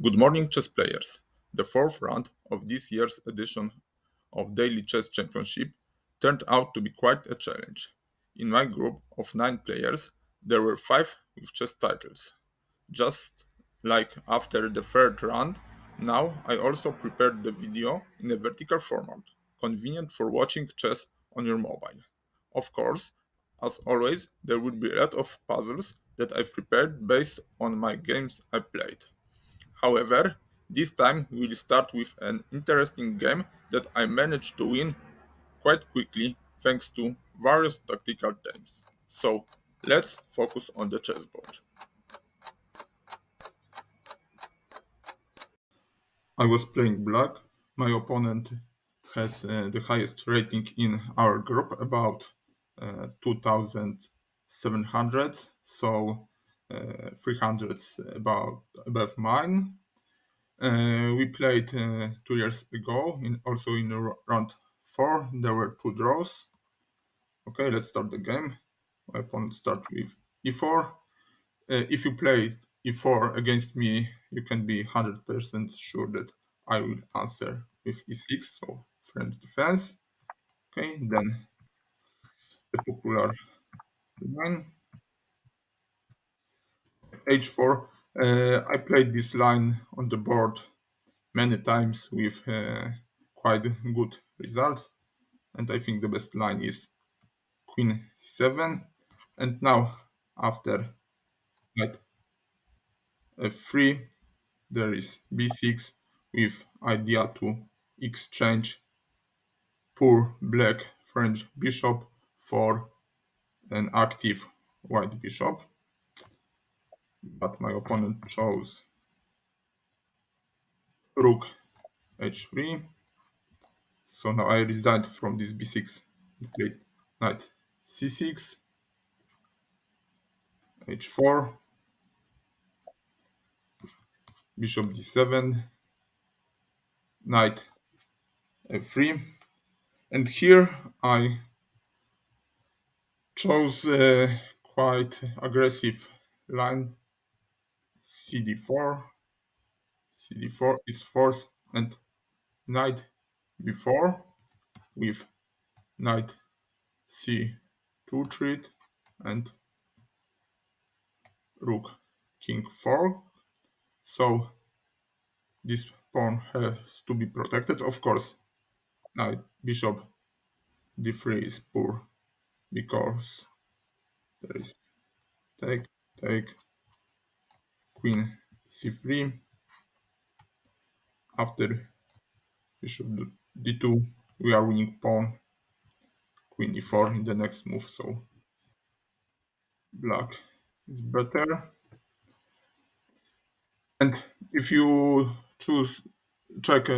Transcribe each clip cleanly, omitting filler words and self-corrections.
Good morning, chess players. The fourth round of this year's edition of Daily Chess Championship turned out to be quite a challenge. In my group of 9 players, there were 5 with chess titles. Just like after the third round, now I also prepared the video in a vertical format, convenient for watching chess on your mobile. Of course, as always, there will be a lot of puzzles that I've prepared based on my games I played. However, this time we'll start with an interesting game that I managed to win quite quickly thanks to various tactical times. So let's focus on the chessboard. I was playing black. My opponent has the highest rating in our group, about 2,700, so 300 about above mine. We played 2 years ago, also in round 4. There were 2 draws. Okay, let's start the game. My opponent start with e4. If you play e4 against me, you can be 100% sure that I will answer with e6, so French defense. Okay, then the popular line, h4. I played this line on the board many times with quite good results, and I think the best line is queen 7. And now, after knight f3, there is b6 with idea to exchange poor black French bishop for an active white bishop. But my opponent chose rook h3. So now I resigned from this b6 and played knight c6, h4, bishop d7, knight f3. And here I chose a quite aggressive line, cd4. cd4 is forced, and knight b4 with knight c2 threat and rook king 4. So this pawn has to be protected. Of course, knight bishop d3 is poor because there is take, take, queen c3. After bishop d2, we are winning pawn, queen e4 in the next move. So black is better. And if you choose check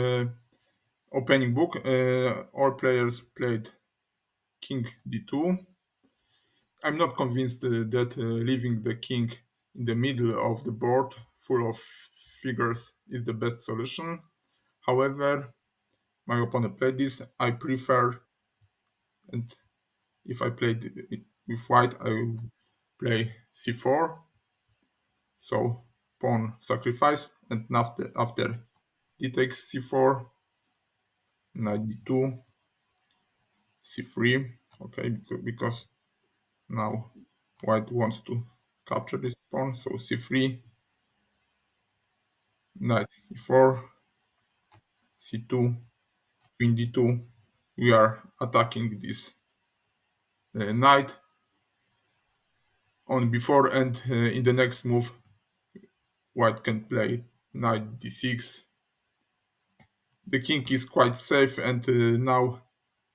opening book, all players played king d2. I'm not convinced that leaving the king in the middle of the board full of figures is the best solution. However, my opponent played this. I prefer, and if I played it with white, I would play c4. So pawn sacrifice, and after d takes c4, knight d2, c3. Okay, because now white wants to capture this pawn, so c3, knight e4, c2, queen d2. We are attacking this knight on before, and in the next move, white can play knight d6. The king is quite safe, and now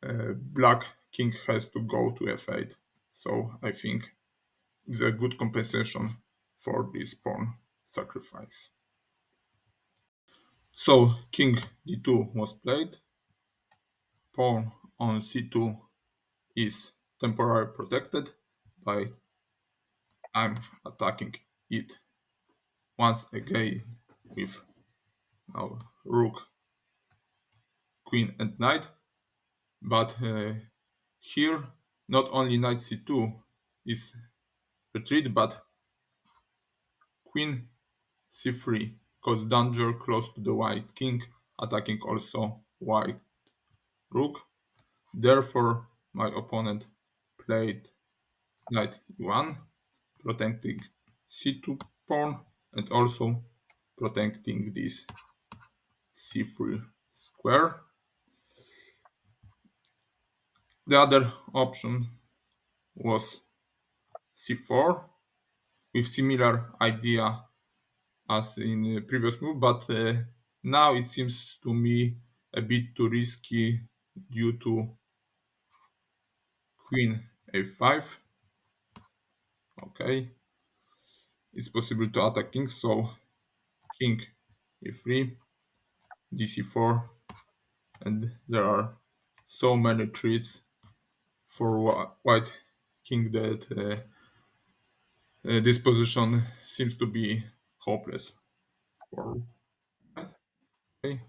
black king has to go to f8. So I think it's a good compensation for this pawn sacrifice. So king d2 was played. Pawn on c2 is temporarily protected by I'm attacking it once again with now rook, queen and knight. But here not only knight c2 is retreat, but queen c3 cause danger close to the white king, attacking also white rook. Therefore, my opponent played knight e1, protecting c2 pawn and also protecting this c3 square. The other option was c4 with similar idea as in the previous move, but now it seems to me a bit too risky due to queen a5. Okay, it's possible to attack king, so king e3, dc4, and there are so many threats for white king that this position seems to be hopeless for white. Okay,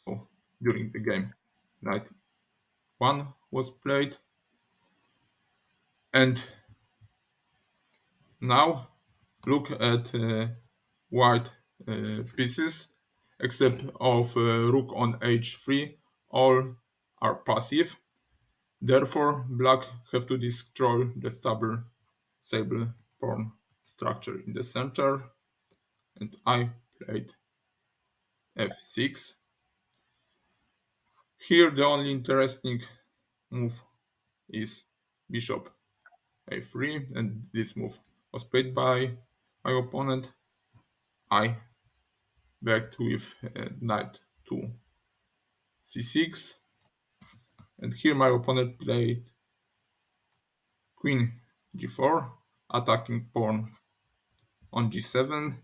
so during the game, knight one was played, and now look at white pieces, except of rook on h3, all are passive. Therefore, black have to destroy the stable pawn structure in the center, and I played f6. Here the only interesting move is bishop a3, and this move was played by my opponent. I backed with knight to c6, and here my opponent played queen g4, attacking pawn on g7,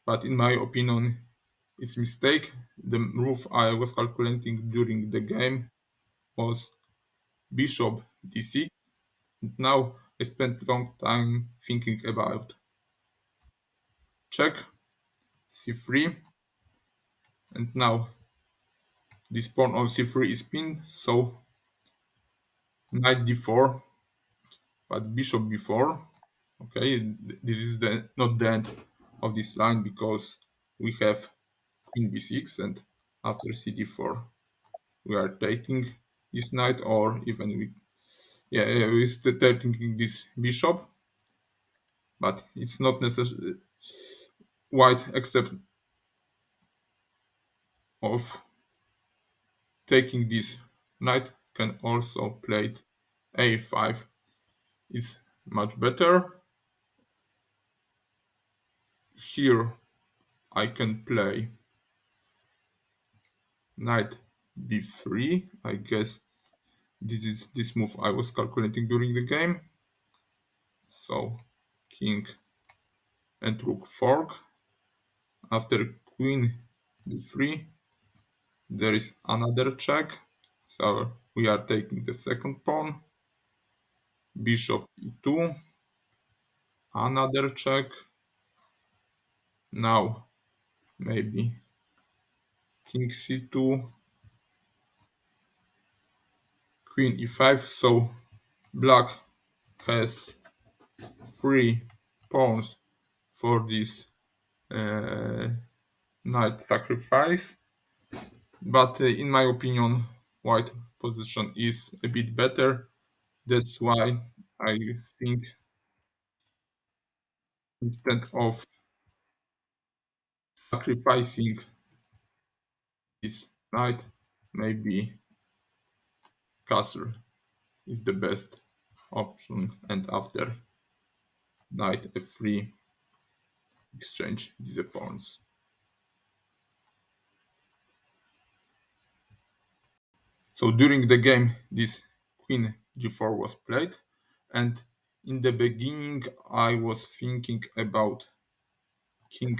but in my opinion it's mistake. The move I was calculating during the game was bishop d6, and now I spent long time thinking about check c3, and now this pawn on c3 is pinned, so knight d4, but bishop b4. Okay, this is the not the end of this line because we have queen b6, and after cd4 we are taking this knight, or even we're still taking this bishop, but it's not necessary white except of taking this knight can also play a5 is much better. Here I can play knight b3. I guess this is this move I was calculating during the game. So king and rook fork. After queen d3, there is another check. So we are taking the second pawn. Bishop e2, another check. Now maybe king c2, queen e5. So black has three pawns for this uh, knight sacrifice. But in my opinion, white position is a bit better. That's why I think instead of sacrificing this knight, maybe castle is the best option. And after knight f3, exchange these pawns. So during the game, this queen g4 was played, and in the beginning I was thinking about king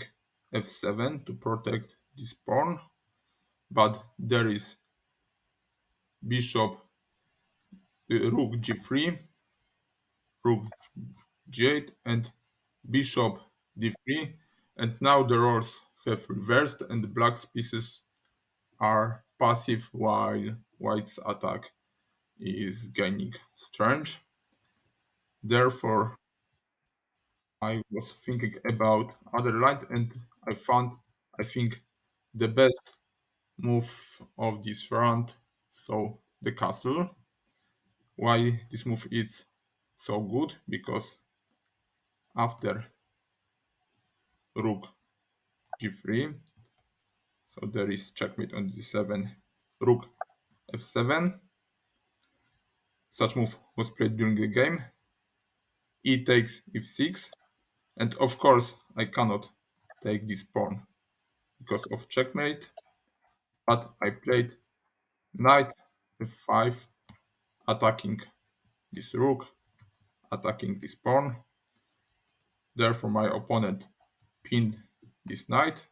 f7 to protect this pawn, but there is bishop rook g3, rook g8, and bishop d3, and now the roles have reversed and black's pieces are passive while white's attack is gaining strength. Therefore, I was thinking about other line, and I found I think the best move of this round. So the castle. Why this move is so good? Because after rook g3, so there is checkmate on d7, rook f7. Such move was played during the game. E takes f6, and of course I cannot take this pawn because of checkmate. But I played knight f5, attacking this rook, attacking this pawn. Therefore, my opponent pinned this knight,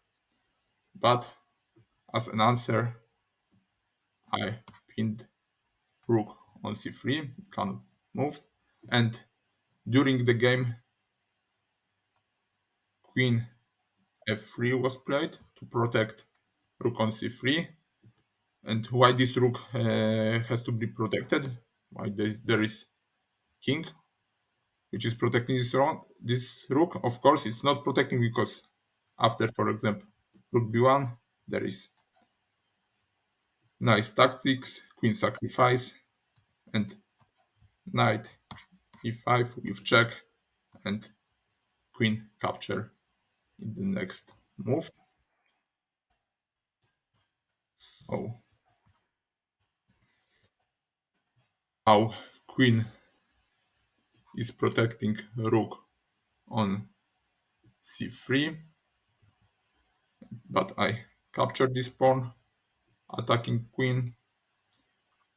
but as an answer, I pinned rook on c3. It cannot move, and during the game, queen f3 was played to protect rook on c3. And why this rook has to be protected? Why there is king which is protecting this rook? Of course, it's not protecting because after, for example, rook b1, there is nice tactics, queen sacrifice, and knight e5 with check, and queen capture in the next move. So now queen is protecting rook on c3, but I capture this pawn, attacking queen,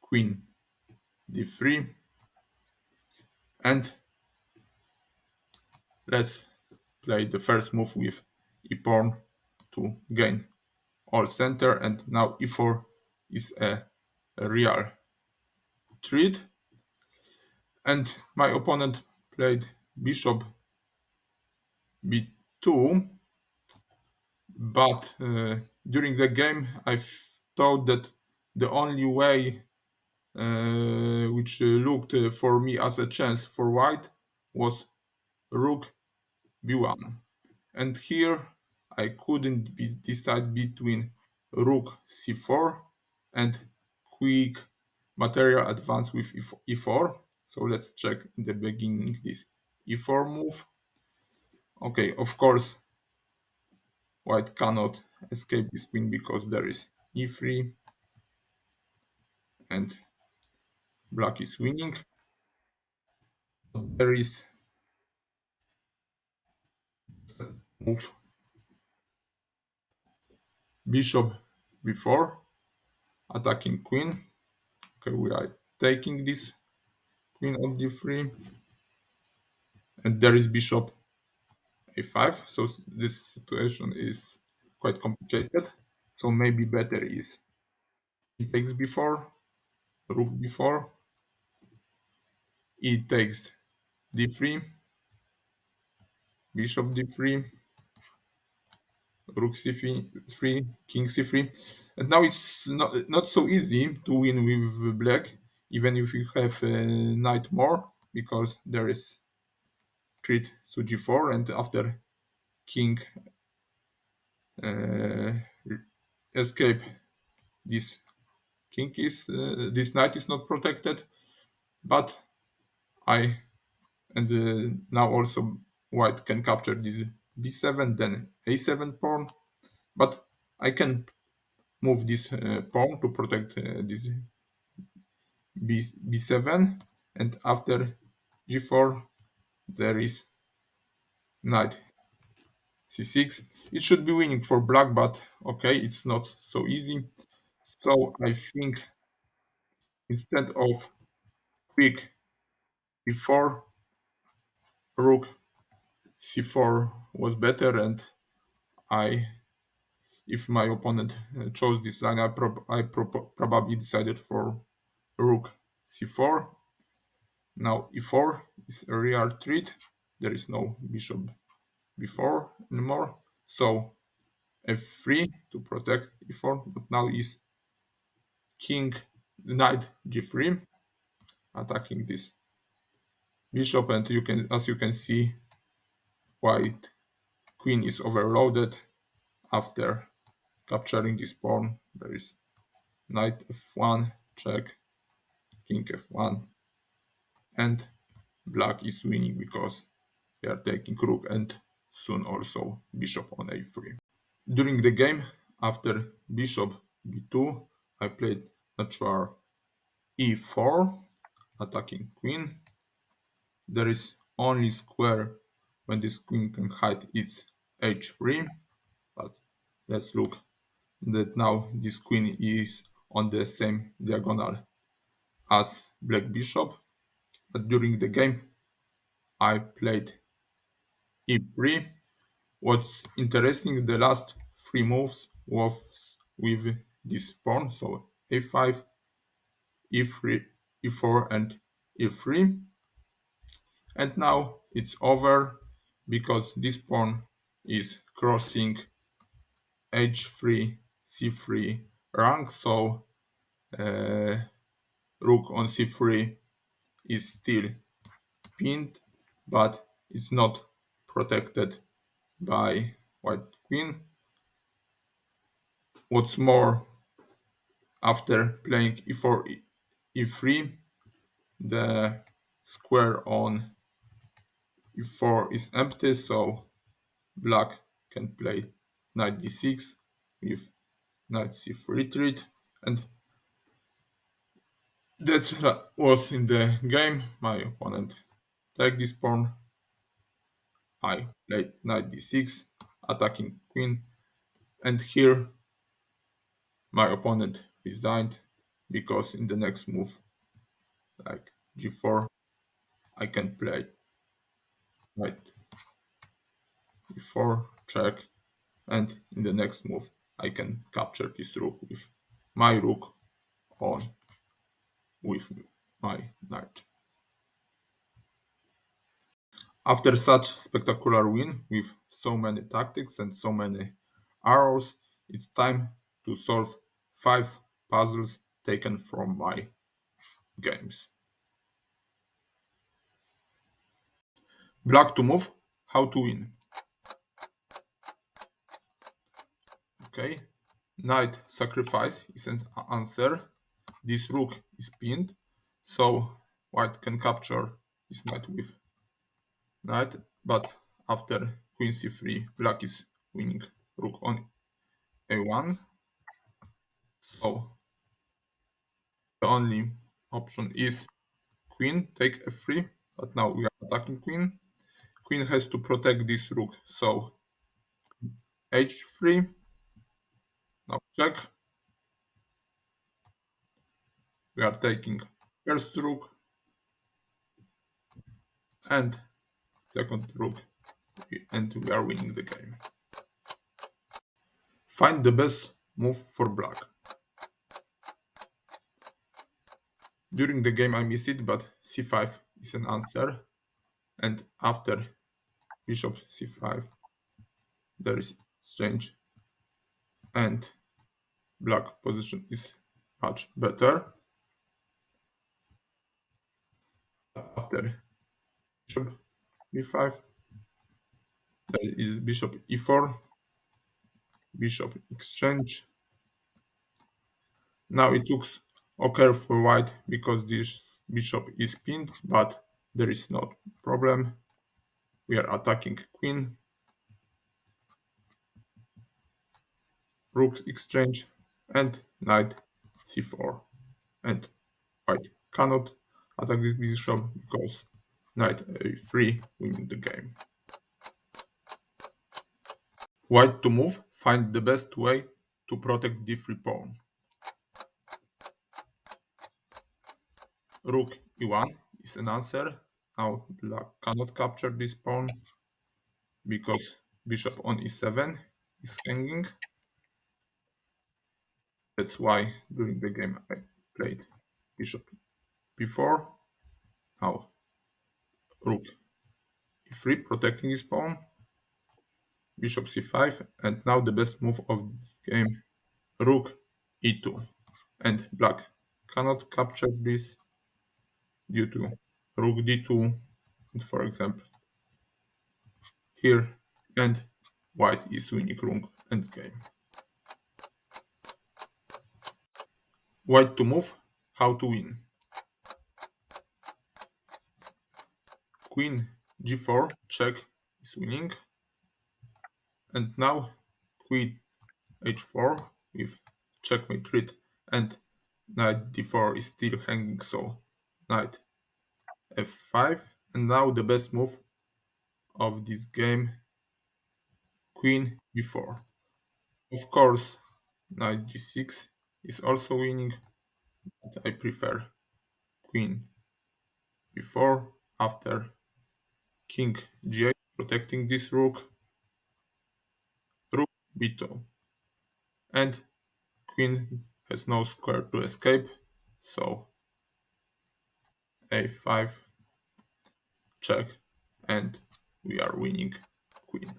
queen d3, and let's play the first move with e pawn to gain all center, and now e4 is a real threat, and my opponent played bishop b2, but during the game I thought that the only way which looked for me as a chance for white was rook b1, and here I couldn't decide between rook c4 and quick material advance with e4. So let's check in the beginning this e4 move. Okay, of course white cannot escape this queen because there is e3 and black is winning. There is move bishop b4, attacking queen. Okay, we are taking this queen on d3, and there is bishop a5. So this situation is quite complicated. So maybe better is e takes b4, rook b4, e takes d3, bishop d3, rook c3, king c3. And now it's not so easy to win with black, even if you have a knight more, because there is threat to g4, and after king uh, escape, this king is this knight is not protected, but I and now also white can capture this b7, then a7 pawn, but I can move this pawn to protect this b7, and after g4 there is knight c6. It should be winning for black, but okay, it's not so easy. So I think instead of quick b4, rook c4 was better, and I if my opponent chose this line, probably decided for rook c4. Now e4 is a real threat. There is no bishop b4 anymore. So f3 to protect e4, but now is king knight g3, attacking this bishop, and as you can see, white queen is overloaded. After capturing this pawn, there is knight f1, check, king f1, and black is winning because they are taking rook and soon also bishop on a3. During the game, after bishop b2, I played natural e4, attacking queen. There is only square when this queen can hide its h3, but let's look that now this queen is on the same diagonal as black bishop. But during the game, I played e3. What's interesting, the last three moves was with this pawn, so a5, e3, e4, and e3. And now it's over because this pawn is crossing h3, c3 rank, so uh, rook on c3 is still pinned, but it's not protected by white queen. What's more, after playing e4, e3, the square on e4 is empty, so black can play knight d6 with knight c3 retreat, and that was in the game. My opponent take this pawn. I played knight d6, attacking queen, and here my opponent resigned because in the next move, like g4, I can play knight e4, check, and in the next move, I can capture this rook with my rook on with my knight. After such spectacular win with so many tactics and so many arrows, it's time to solve 5 puzzles taken from my games. Black to move, how to win. Okay, knight sacrifice is an answer. This rook is pinned, so white can capture this knight with knight, but after queen c3, black is winning rook on a1. So the only option is queen take f3, but now we are attacking queen. Queen has to protect this rook, so h3. Now check. We are taking first rook and second rook, and we are winning the game. Find the best move for black. During the game I missed it, but c5 is an answer. And after bishop c5, there is exchange, and black position is much better. After bishop b5, there is bishop e4, bishop exchange. Now it looks okay for white because this bishop is pinned, but there is no problem. We are attacking queen, rook exchange, and knight c4. And white cannot attack this bishop because knight a3 winning the game. White to move, find the best way to protect d3 pawn. Rook e1 is an answer. Now black cannot capture this pawn because bishop on e7 is hanging. That's why during the game I played bishop b4. Now rook e3 protecting his pawn, bishop c5, and now the best move of this game, rook e2. And black cannot capture this due to rook d2, and for example here, and white is winning rook Endgame. White to move. How to win. Queen g4 check is winning. And now queen h4 with checkmate read, and knight d4 is still hanging, so knight f5. And now the best move of this game, queen b4. Of course, knight g6 is also winning, but I prefer queen b4 after king g8, protecting this rook, rook b2. And queen has no square to escape, so a5 check, and we are winning queen.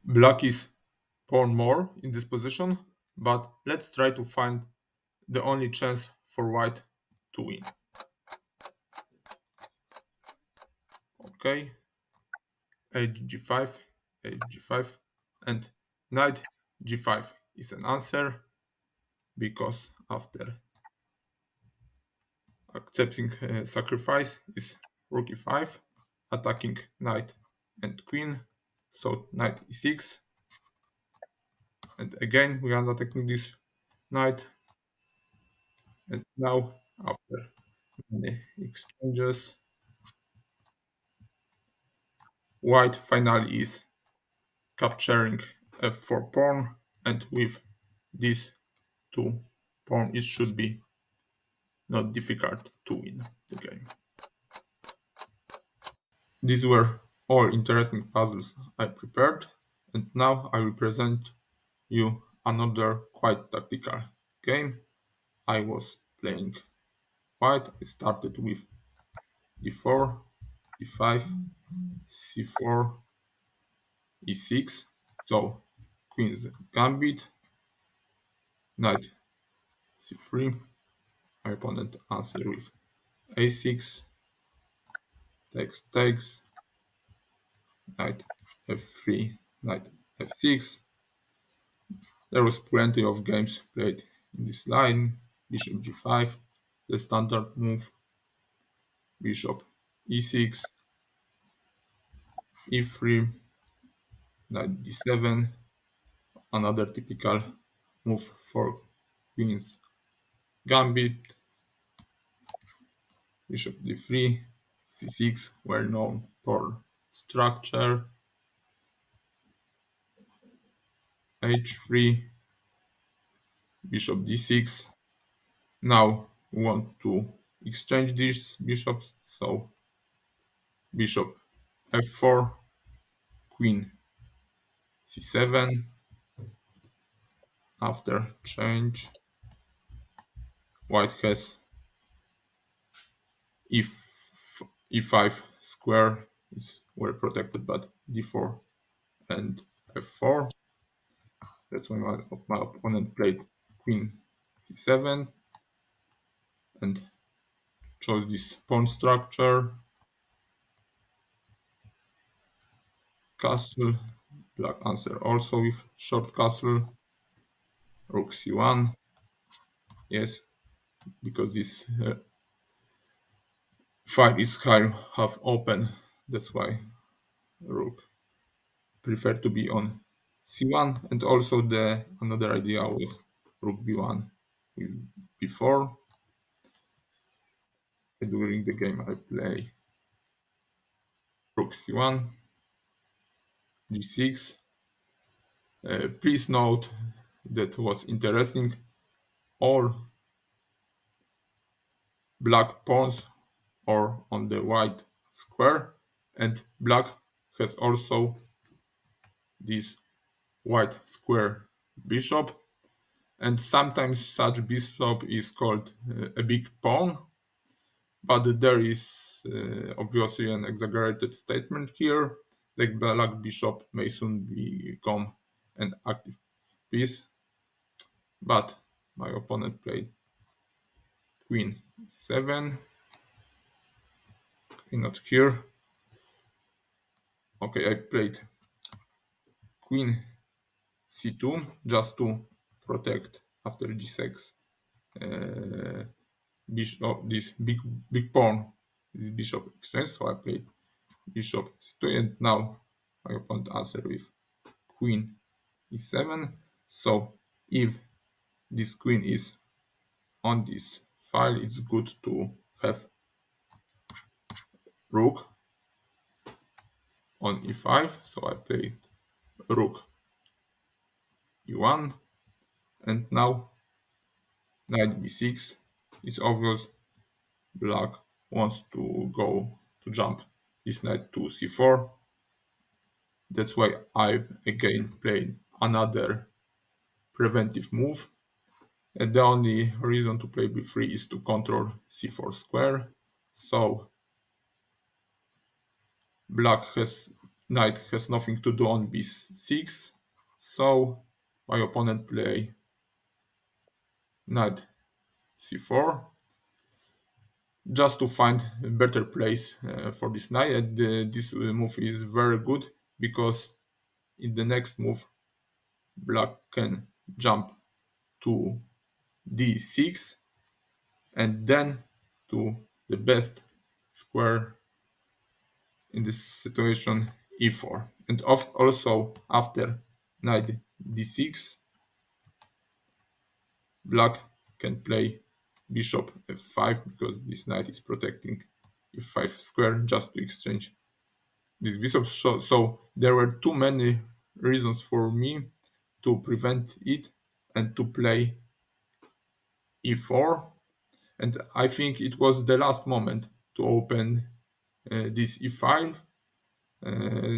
Black is pawn more in this position, but let's try to find the only chance for white to win. Okay, hg5, hg5, and knight g5 is an answer, because after accepting sacrifice is rook e5, attacking knight and queen, so knight e6, and again we are attacking this knight. And now, after many exchanges, white finally is capturing f4 pawn, and with these two pawn it should be not difficult to win the game. These were all interesting puzzles I prepared, and now I will present you another quite tactical game I was playing. White I started with d4, d5, c4, e6. So queen's gambit, knight c3. My opponent answered with a6, takes, knight f3, knight f6. There was plenty of games played in this line. Bishop g5, the standard move. Bishop e6, e3, knight d7. Another typical move for queen's gambit. Bishop d3, c6, well known pawn structure, h3, bishop d6. Now we want to exchange these bishops, so bishop f4, queen c7. After change, white has e5 square is well protected, but d4 and f4. That's when my opponent played queen c7 and chose this pawn structure, castle. Black answer also with short castle, rook c1. Yes, because this file is half open, that's why rook prefer to be on c1. And also the another idea was rook b1 with b4. During the game I play rook c1, g6. Please note that what's interesting, all black pawns are on the white square, and black has also this white square bishop, and sometimes such bishop is called a big pawn, but there is obviously an exaggerated statement here. The black bishop may soon become an active piece, but my opponent played queen 7, not here. Okay, I played queen c2 just to protect after g6 uh, bishop, this big pawn, this bishop exchange. So I played bishop c2, and now my opponent answer with queen e7. So if this queen is on this file, it's good to have rook on e5. So I play rook e1, and now knight b6 is obvious. Black wants to go to jump this knight to c4. That's why I again played another preventive move. And the only reason to play b3 is to control c4 square. So black has knight has nothing to do on b6. So my opponent play knight c4 just to find a better place for this knight. And this move is very good because in the next move black can jump to d6 and then to the best square in this situation, e4. And also after knight d6, black can play bishop f5 because this knight is protecting e5 square just to exchange these bishops. So there were too many reasons for me to prevent it and to play e4. And I think it was the last moment to open this e5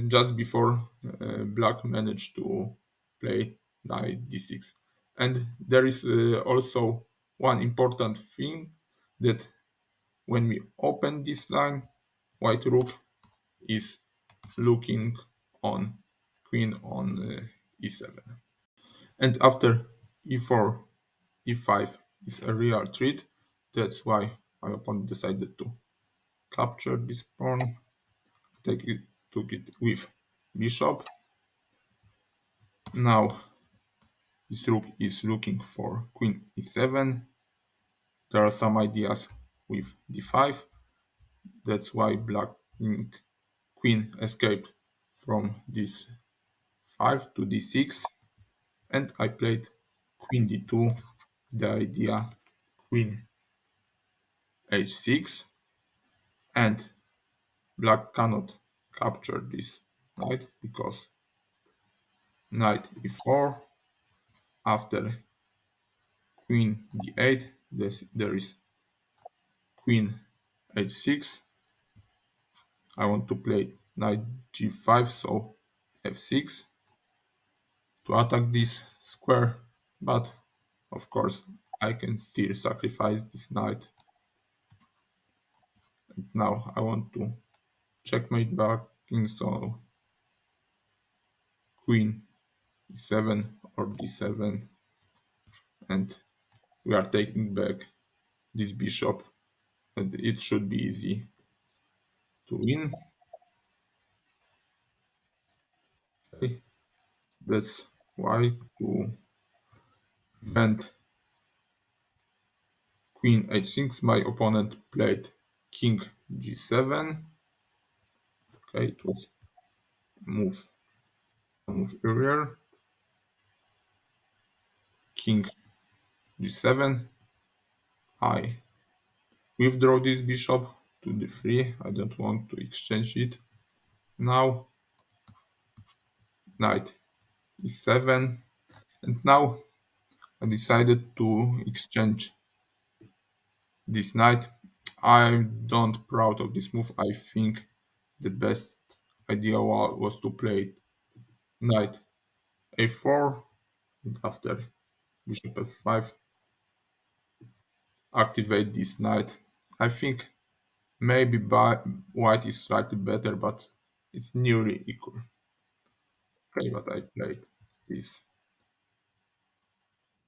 just before black managed to play knight d6. And there is also one important thing that when we open this line, white rook is looking on queen on e7. And after e4, e5 is a real threat. That's why my opponent decided to capture this pawn, took it with bishop. Now this rook is looking for queen e7. There are some ideas with d5. That's why black queen escaped from this 5 to d6. And I played queen d2. The idea queen h6. And black cannot capture this knight because knight e4 after queen d8 there is queen h6. I want to play knight g5, so f6 to attack this square, but of course I can still sacrifice this knight. And now I want to checkmate back king, so queen e7 or d7, and we are taking back this bishop, and it should be easy to win. Okay, that's why to prevent queen h6 my opponent played king g7. Okay, it was move move earlier. King g7. I withdraw this bishop to d3. I don't want to exchange it. Now knight e7. And now I decided to exchange this knight. I'm not proud of this move. I think the best idea was to play knight a4 and after bishop f5 activate this knight. I think maybe white is slightly better, but it's nearly equal. Okay, but I played this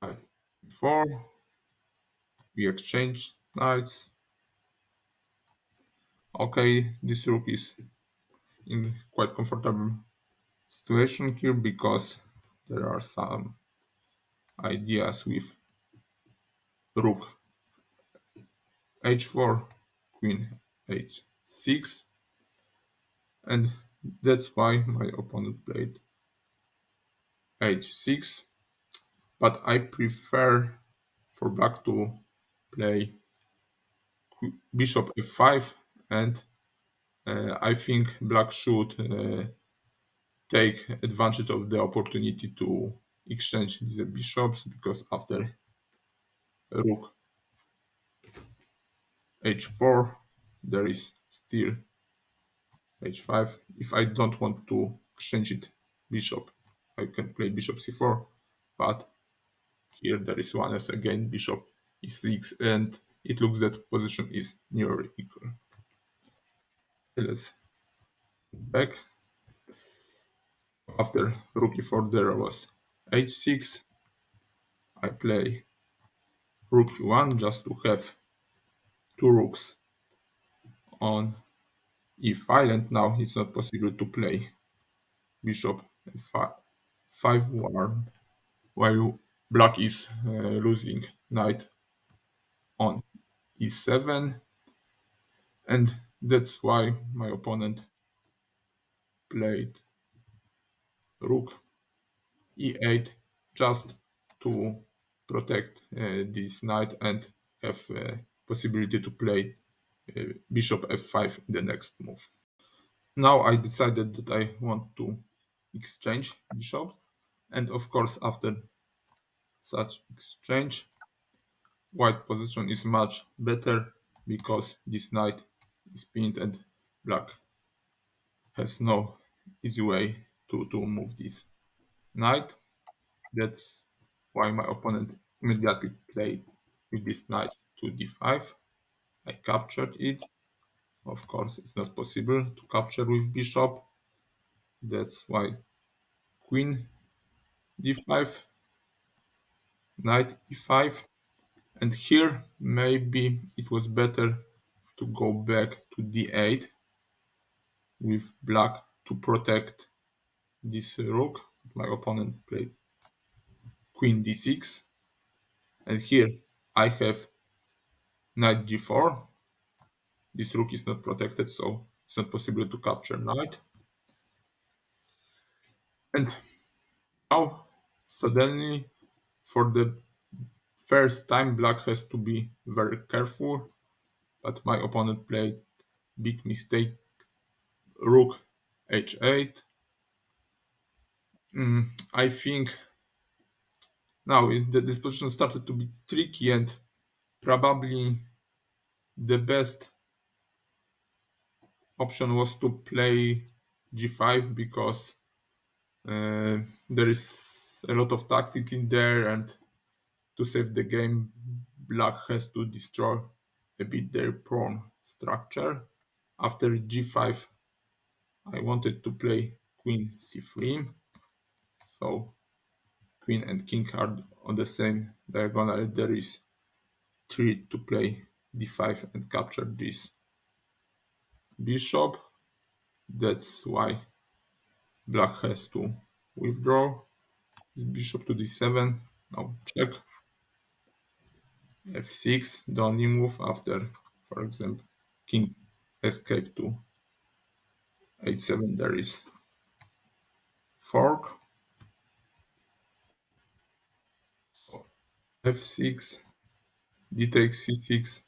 knight before. We exchange knights. Okay, this rook is in quite comfortable situation here because there are some ideas with rook h4, queen h6, and that's why my opponent played h6. But I prefer for black to play bishop f5, and I think black should take advantage of the opportunity to exchange the bishops, because after rook h4 there is still h5. If I don't want to exchange it bishop, I can play bishop c4, but here there is one as again bishop e6, and it looks that position is nearly equal. Let's back. After rook e4 there was h6. I play rook e1 just to have two rooks on e5, and now it's not possible to play bishop f5 while black is losing knight on e7, and that's why my opponent played rook e8 just to protect this knight and have possibility to play bishop f5 in the next move. Now I decided that I want to exchange bishop, and of course after such exchange white position is much better because this knight is pinned and black has no easy way to move this knight. That's why my opponent immediately played with this knight to d5. I captured it. Of course, it's not possible to capture with bishop. That's why queen d5, knight e5. And here, maybe it was better to go back to d8 with black to protect this rook. My opponent played queen d6. And here I have knight g4. This rook is not protected, so it's not possible to capture knight. And now, suddenly, for the first time, black has to be very careful. But my opponent played big mistake. Rook h8. I think now this position started to be tricky, and probably the best option was to play g5 because there is a lot of tactic in there, and to save the game, black has to destroy a bit their pawn structure. After g5, I wanted to play queen c3, so queen and king are on the same diagonal. There is three to play d5 and capture this bishop. That's why black has to withdraw this bishop to d7. Now check f6, the only move after, for example, king escape to h7. There is fork. So f6, d takes c6,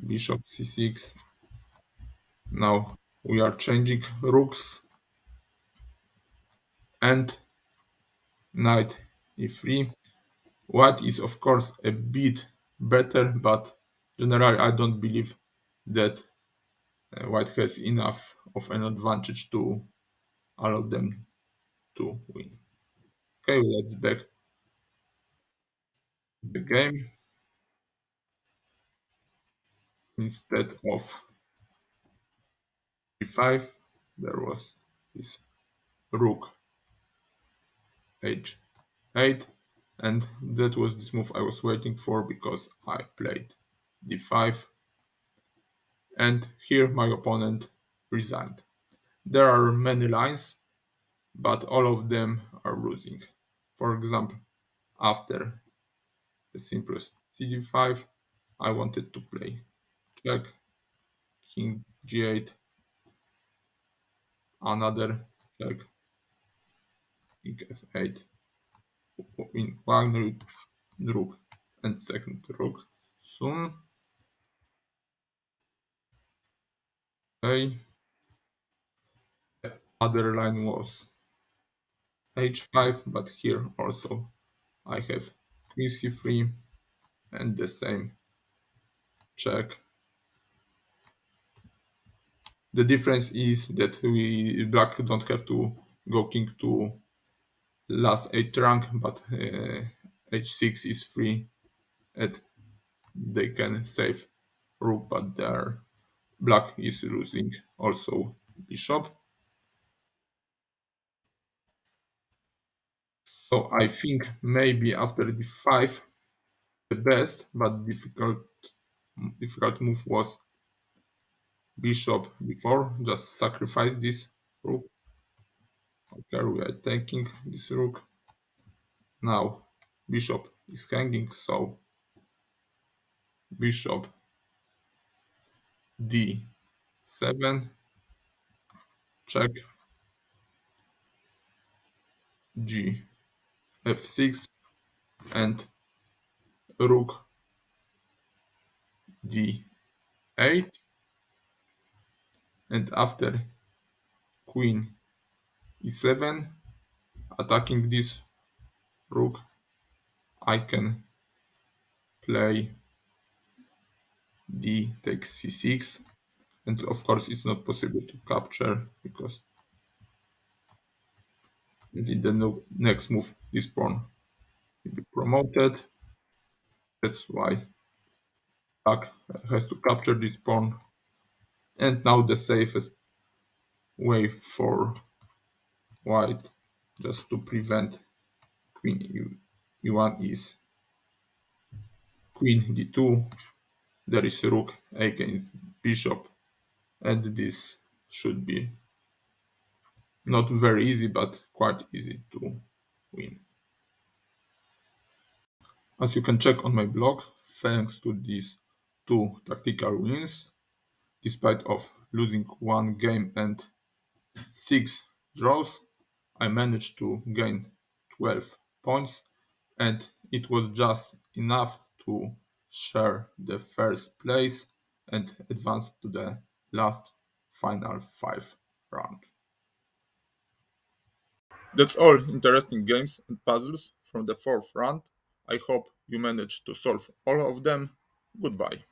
bishop c6. Now we are changing rooks, and knight e3. White is of course a bit better, but generally I don't believe that white has enough of an advantage to allow them to win. Okay, let's back the game. Instead of g5, there was this rook h8, and that was this move I was waiting for because I played d5, and here my opponent resigned. There are many lines. but all of them are losing. For example, after the simplest cd5, I wanted to play check, king g8, another check, king f8, in one rook and second rook. Soon, okay, other line was h5, but here also I have queen c3 and the same check. The difference is that we black don't have to go king to last 8 rank, but h6 is free and they can save rook, but their black is losing also bishop. So I think maybe after d5 the best but difficult move was bishop before, just sacrifice this rook. Okay, we are taking this rook. Now bishop is hanging, so bishop d7, check, g f6, and rook d8, and after queen e7, attacking this rook, I can play d takes c6, and of course it's not possible to capture because in the next move this pawn will be promoted. That's why black has to capture this pawn. And now the safest way for white, just to prevent queen e1, is queen d2. There is rook against bishop, and this should be not very easy, but quite easy to win. As you can check on my blog, thanks to these two tactical wins, despite of losing one game and 6 draws, I managed to gain 12 points, and it was just enough to share the first place and advance to the last final 5 round. That's all interesting games and puzzles from the fourth round. I hope you managed to solve all of them. Goodbye.